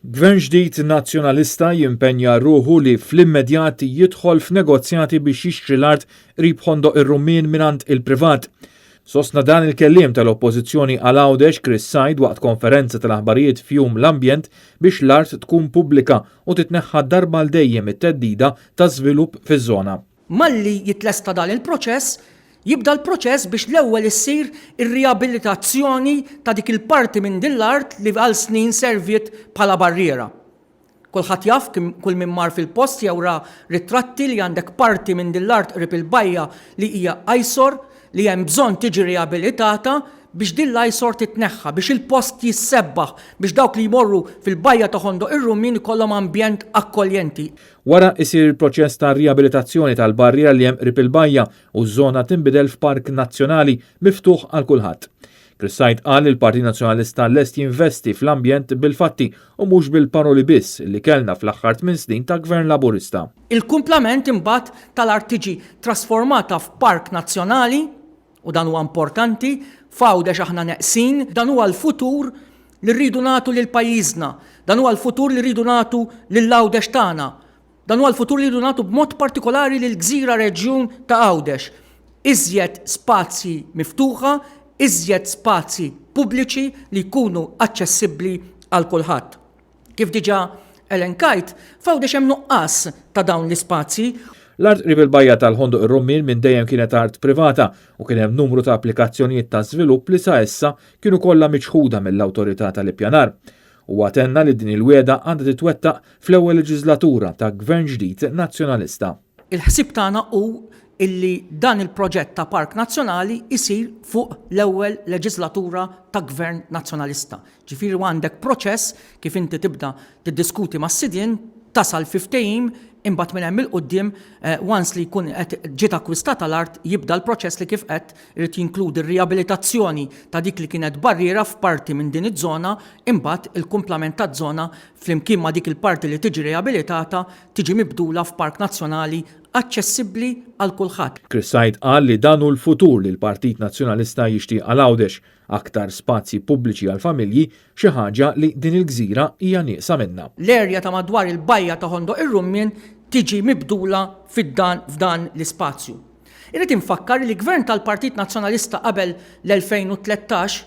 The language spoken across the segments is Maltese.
Gvern ġdid nazzjonalista jimpenja ruħu li fl-immedjat jidħol f'negozjati biex jixtri l-art qrib Ħondoq ir-Rummin mingħand il-privat. Sostna dan il-kelliem tal-Oppożizzjoni għal Għawdex Chris Said waqt konferenza tal-aħbarijiet f'Jum l-Ambjent biex l-art tkun pubblika u titneħħa darba l dejjem it-teddida ta' żvilupp fiż-żona. Malli jitlesta dan il-proċess, jibda l-proċess biex l-ewwel issir ir-riabilitazzjoni ta' dik il-parti minn din l-art li għal snin serviet bħala barriera. Kulħadd jaf kull min mar fil-post jewra ritratti li għandek parti minn din l-art qrib il-bajja li hija ajsor li hemm bżonn tiġi riabilitata biex din l-ajsor titneħħa, biex il-post jissebbaħ, biex dawk li jmorru fil-bajja ta' Ħondoq ir-Rummin ikollhom ambjent akkoljenti. Wara isir il-proċess ta' riabilitazzjoni tal-barriera li hemm qrib il-bajja u ż-żona tinbidel f'park nazzjonali miftuħ għal kulħadd. Chris Said qal il-Partit Nazzjonalista lest jinvesti fl-ambjent bil-fatti u mhux bil-paroli biss li kellna fl-aħħar 8 snin ta' Gvern Laburista. Il-kumplament imbagħad tal-art tiġi trasformata f'park nazzjonali u dan huwa importanti, f'Għawdex aħna neqsin, dan huwa l-futur li rridu nagħtu lil pajjiżna, dan huwa l-futur li rridu nagħtu lill-Għawdex tagħna, dan huwa l-futur li rridu nagħtu b'mod partikolari lil gżira reġjun ta' Għawdex. Iżjed spazji miftuħa, iżjed spazji pubbliċi li jkunu aċċessibbli għal kulħadd. Kif diġà elenkajt, f'Għawdex hemm nuqqas ta' dawn l-ispazji. L-art qrib il-bajja tal-Ħondoq ir-Rummin minn dejjem kienet art privata u kien hemm numru ta' applikazzjonijiet ta' żvilupp li sa issa kienu kollha miċħuda mill-awtorità tal-ippjanar. U għatenna li din il-wieda għandha titwettaq fl-ewwel leġislatura ta' Gvern ġdid nazzjonalista. Il-ħsieb tagħna hu illi dan il-proġett ta' Park Nazzjonali isir fuq l-ewwel leġislatura ta' Gvern Nazzjonalista. Ġifieri għandek proċess kif inti tibda tiddiskuti mas-sidien tasal fiftehim imbagħad minn hemm il-qudiem once li jkun qed ġiet akkwistata l-art jibda l-proċess li kif qed irid jinkludi r-riabilitazzjoni ta' dik li kienet barriera f'parti minn din iż-żona imbagħad il-kumplament taż-żona flimkien ma' dik il-parti li tiġi riabilitata tiġi mibdula f'Park Nazzjonali aċċessibbli għal kulħadd. Chris Said qal li dan hu l-futur li l-Partit Nazzjonalista jixtieq għal Għawdex aktar spazji pubbliċi għal familji xi ħaġa li din il-gżira hija nieqsa minnha. L-erja ta' madwar il-bajja ta' Ħondoq ir-Rummin tiġi mibdula f'dan l-ispazju. Irrid infakkar li l-Gvern tal-Partit Nazzjonalista qabel l-2013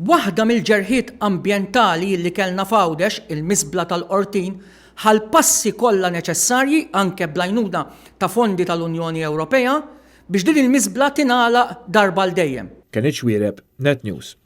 waħda mill-ġerħiet ambjentali li kellna f'Għawdex il-Misbla tal-Qortin ħal passi kollha neċessarji anke bl-għajnuna ta' fondi tal-Unjoni Ewropea biex din il-misbla tingħalaq darba l dejjem. Kien iċwiereb Net News.